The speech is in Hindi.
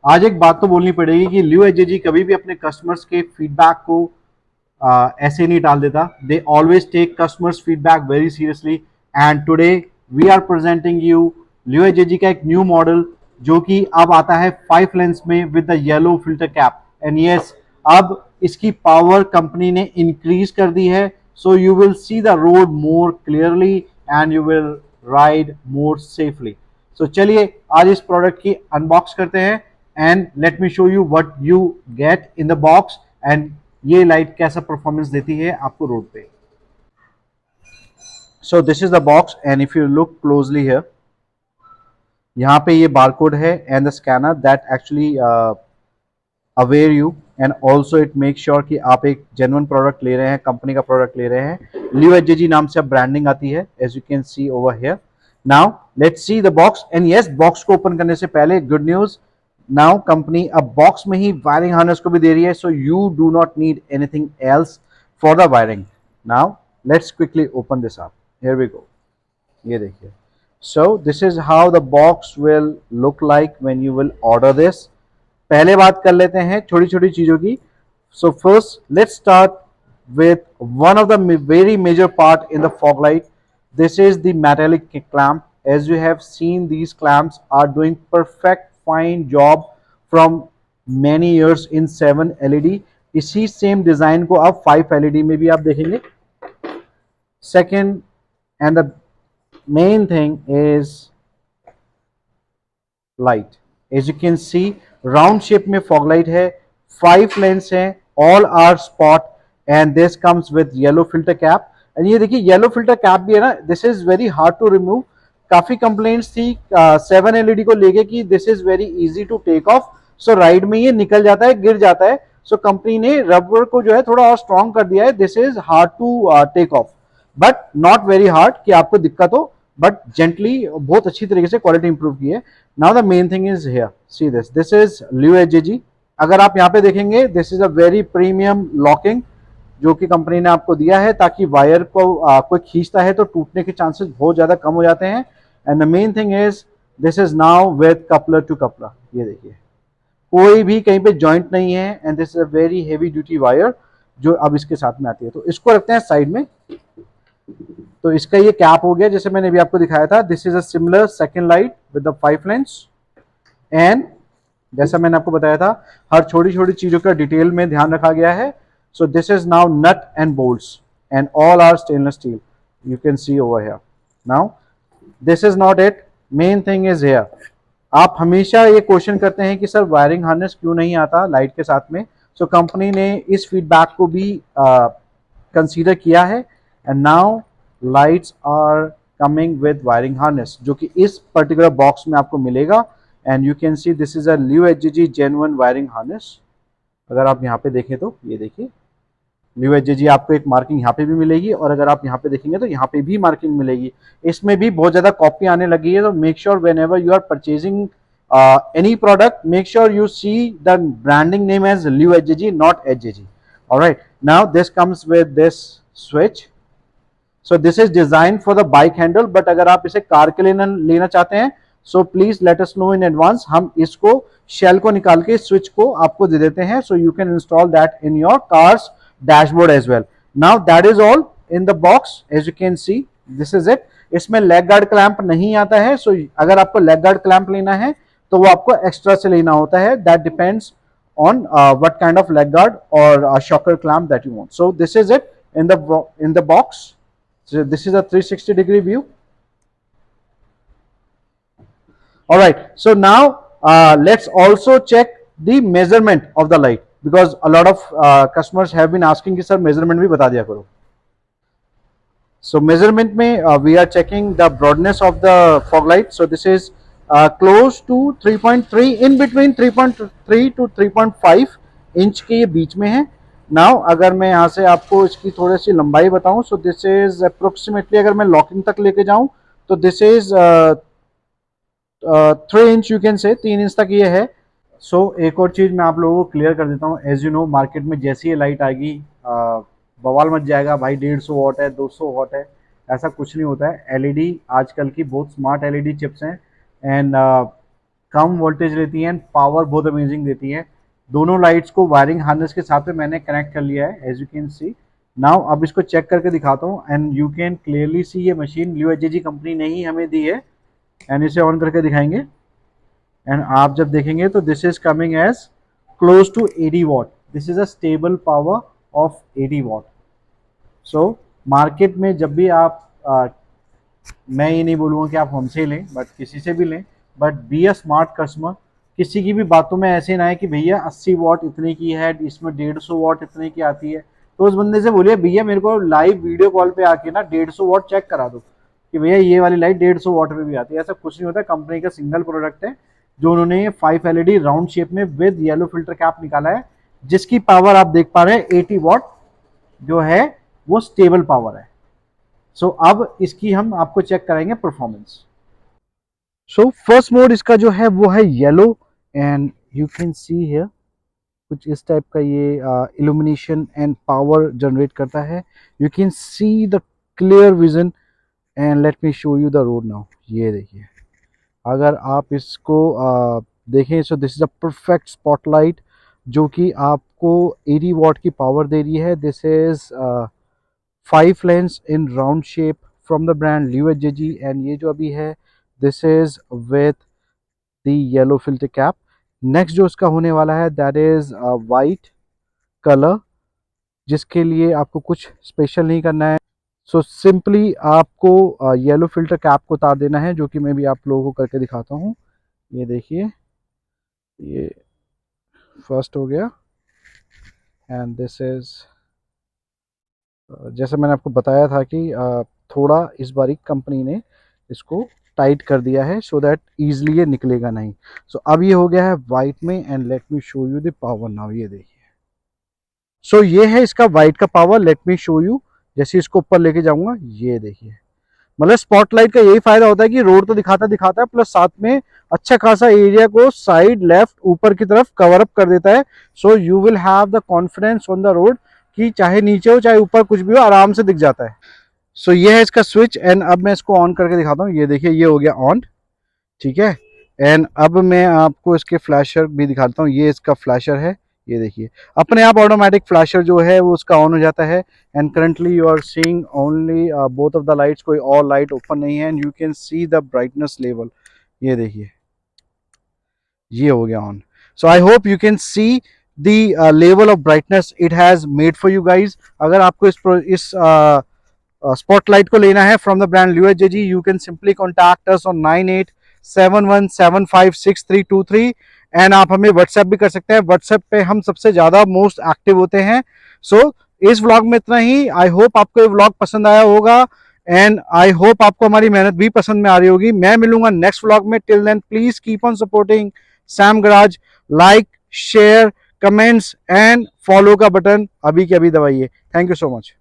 आज एक बात तो बोलनी पड़ेगी कि लियो एचजेजी कभी भी अपने कस्टमर्स के फीडबैक को ऐसे नहीं टाल देता. They always take customers feedback very seriously. And today we are presenting you Leo HJG का एक न्यू मॉडल जो कि अब आता है 5 लेंस में with the yellow filter cap. And yes, अब इसकी पावर कंपनी ने इंक्रीज कर दी है. So you will see the road more clearly and you will ride more safely. So चलिए आज इस प्रोडक्ट की अनबॉक्स करते हैं and let me show you what you get in the box and ये लाइट कैसा परफॉर्मेंस देती है आपको रोड पे. So this is the box and if you look closely here, यहाँ पे ये बारकोड है and the scanner that actually aware you and also it make sure कि आप एक जेन्युइन प्रोडक्ट ले रहे हैं, कंपनी का प्रोडक्ट ले रहे हैं. लियो एचजेजी नाम से अब ब्रांडिंग आती है as you can see over here. Now let's see the box and yes, box को ओपन करने से पहले गुड न्यूज, नाउ कंपनी अब बॉक्स में ही वायरिंग हार्नेस को भी दे रही है. So you do not need anything else for the wiring. Now let's quickly open this up. Here we go. ये देखिए. So this is how the box will look like when you will order this. पहले बात कर लेते हैं छोटी छोटी चीजों की. So first let's start with one of the very major part in the fog light. This is the metallic clamp. As you have seen, these clamps are doing perfect fine job from many years in 7 LED. इसी सेम डिजाइन को आप 5 LED में भी आप देखेंगे. Second and the main thing is light. As you can see, round shape में fog light है, 5 लेंस हैं, all are spot and this comes with yellow filter cap. and ये देखिए येलो फिल्टर कैप भी है ना, this is very hard to remove. काफी कंप्लेंट्स थी 7 LED को लेके कि this is very easy to take off. So ride में ये निकल जाता है, गिर जाता है. सो कंपनी ने रबर को जो है थोड़ा और स्ट्रॉन्ग कर दिया है. This is hard to take off but not very hard कि आपको दिक्कत हो, बट जेंटली बहुत अच्छी तरीके से क्वालिटी इंप्रूव की है. Now the main thing is here, see this is Leo HJG. अगर आप यहाँ पे देखेंगे, this is a very premium locking जो कि कंपनी ने आपको दिया है ताकि वायर को कोई खींचता है तो टूटने के चांसेस बहुत ज्यादा कम हो जाते हैं. And the main thing is this is now with coupler to coupler. ये देखिए कोई भी कहीं पे जॉइंट नहीं है and this is a very heavy duty wire जो अब इसके साथ में आती है. तो इसको रखते हैं साइड में. तो इसका ये कैप हो गया जैसे मैंने अभी आपको दिखाया था. This is a similar second light with the 5 lens. And जैसा मैंने आपको बताया था, हर छोटी छोटी चीजों का डिटेल में ध्यान रखा गया है. So this is now nut and bolts and all are stainless steel. You can see over here. Now this is not it. Main thing is here. आप हमेशा ये क्वेश्चन करते हैं कि सर वायरिंग हार्नेस क्यों नहीं आता लाइट के साथ में. सो कंपनी ने इस फीडबैक को भी कंसीडर किया है and now lights are coming with wiring harness जो कि इस पर्टिकुलर बॉक्स में आपको मिलेगा. And you can see this is a Leo HJG genuine wiring harness. अगर आप यहाँ पे देखें तो ये देखिए लियो एचजेजी आपको एक मार्किंग यहाँ पे भी मिलेगी और अगर आप यहाँ पे देखेंगे तो यहाँ पे भी मार्किंग मिलेगी. इसमें भी बहुत ज्यादा कॉपी आने लगी है. तो make sure whenever you are purchasing any product, make sure you see the branding name as Leo HJG, not HJG. Alright, now this comes with this switch. So this is design for the bike handle, but अगर आप इसे कार के लिए लेना चाहते हैं so please let us know in advance. हम इसको शेल को निकाल के स्विच को आपको दे देते हैं so you can install that in your cars dashboard as well. Now that is all in the box. As you can see, this is it. इसमें लेग गार्ड क्लैंप नहीं आता है. सो अगर आपको लेग गार्ड क्लैंप लेना है तो वो आपको एक्स्ट्रा से लेना होता है. That depends on what kind of leg guard or shocker clamp that you want. So this is it in the box. So this is a 360-degree view. All right. So now let's also check the measurement of the light because a lot of customers have been asking कि सर measurement भी बता दिया करो. So measurement में we are checking the broadness of the fog light. So this is close to 3.3, in between 3.3 to 3.5 inch के ये बीच में है. नाउ अगर मैं यहाँ से आपको इसकी थोड़ी सी लंबाई बताऊं, सो दिस इज अप्रोक्सीमेटली अगर मैं लॉकिंग तक लेके जाऊं तो this is 3 inch, you can say 3 inch तक ये है. सो एक और चीज़ मैं आप लोगों को क्लियर कर देता हूँ. एज यू नो मार्केट में जैसी ये लाइट आएगी बवाल मच जाएगा भाई, 150 वॉट है, 200 वॉट है. ऐसा कुछ नहीं होता है. एलईडी आजकल की बहुत स्मार्ट एलईडी चिप्स हैं एंड कम वोल्टेज लेती हैं, पावर बहुत अमेजिंग देती हैं। दोनों लाइट्स को वायरिंग हार्नेस के साथ में मैंने कनेक्ट कर लिया है, as you can see now. अब इसको चेक करके दिखाता हूँ and you can clearly see ये मशीन लियो एचजीजी कंपनी ने ही हमें दी है। एंड इसे ऑन करके दिखाएंगे एंड आप जब देखेंगे तो this is coming as close to 80 watt. This is a stable power of 80 watt. सो मार्केट में जब भी आप मैं ये नहीं बोलूँगा कि आप हमसे लें, बट किसी से भी लें, but be a smart customer. किसी की भी बातों में ऐसे ना है कि भैया 80 वॉट इतने की है, इसमें 150 वॉट इतने की आती है। तो उस बंदे से बोलिए भैया मेरे को लाइव वीडियो कॉल पे आके ना 150 वॉट चेक करा दो कि भैया ये वाली लाइट 150 वॉट में भी आती है। ऐसा कुछ नहीं होता, कंपनी का सिंगल प्रोडक्ट है जो उन्होंने 5 एलईडी राउंड शेप में विद येलो फिल्टर कैप निकाला है, जिसकी पावर आप देख पा रहे हैं 80 वॉट जो है वो स्टेबल पावर है। सो अब इसकी हम आपको चेक कराएंगे परफॉर्मेंस। सो फर्स्ट मोड इसका जो है वो है yellow and you can see here कुछ इस टाइप का ये इल्यूमिनेशन एंड पावर जनरेट करता है। You can see the clear vision and let me show you the road now. ये देखिए, अगर आप इसको देखें, सो this is a perfect spotlight जो कि आपको 80 वॉट की पावर दे रही है। This is 5 lens in round shape from the brand Leo HGG and ये जो अभी है this is with the yellow filter cap. Next जो इसका होने वाला है दैट इज वाइट कलर, जिसके लिए आपको कुछ स्पेशल नहीं करना है। सो सिंपली आपको येलो फिल्टर कैप को उतार देना है, जो कि मैं भी आप लोगों को करके दिखाता हूँ। ये देखिए, ये फर्स्ट हो गया एंड दिस इज जैसे मैंने आपको बताया था कि थोड़ा इस बारी कंपनी ने इसको टाइट कर दिया है सो दैट ईजिली ये निकलेगा नहीं। सो अब ये हो गया है वाइट में and let me show you the power now. ये देखिए, सो ये है इसका वाइट का power. Late me show you, जैसे इसको ऊपर लेके जाऊंगा ये देखिए, मतलब स्पॉटलाइट का यही फायदा होता है कि रोड तो दिखाता दिखाता है प्लस साथ में अच्छा खासा एरिया को साइड लेफ्ट ऊपर की तरफ कवर अप कर देता है। So you will have the confidence on the road कि चाहे नीचे हो चाहे ऊपर कुछ भी हो आराम से दिख जाता है। सो ये है इसका स्विच एंड अब मैं इसको ऑन करके दिखाता हूँ। ये देखिए, ये हो गया ऑन, ठीक है। एंड अब मैं आपको इसके फ्लैशर भी दिखाता हूँ। ये इसका फ्लैशर है, ये देखिए अपने आप ऑटोमेटिक फ्लैशर जो है वो उसका ऑन हो जाता है। And currently you are seeing only both of the lights, कोई और लाइट ओपन नहीं है and you can see the brightness level. ये देखिए, ये हो गया on. So I hope you can see the level of brightness it has made for you guys. अगर आपको इस स्पॉटलाइट को लेना है from the brand Leo HGG, you can simply contact us on 9871756323 and आप हमें व्हाट्सएप भी कर सकते हैं। व्हाट्सएप पे हम सबसे ज्यादा मोस्ट एक्टिव होते हैं। सो इस व्लॉग में इतना ही। आई होप आपको ये व्लॉग पसंद आया होगा एंड आई होप आपको हमारी मेहनत भी पसंद में आ रही होगी। मैं मिलूंगा नेक्स्ट व्लॉग में। Till then please keep on supporting Sam garage. Like, share, comments and follow का बटन अभी के अभी दबाइए। Thank you so much.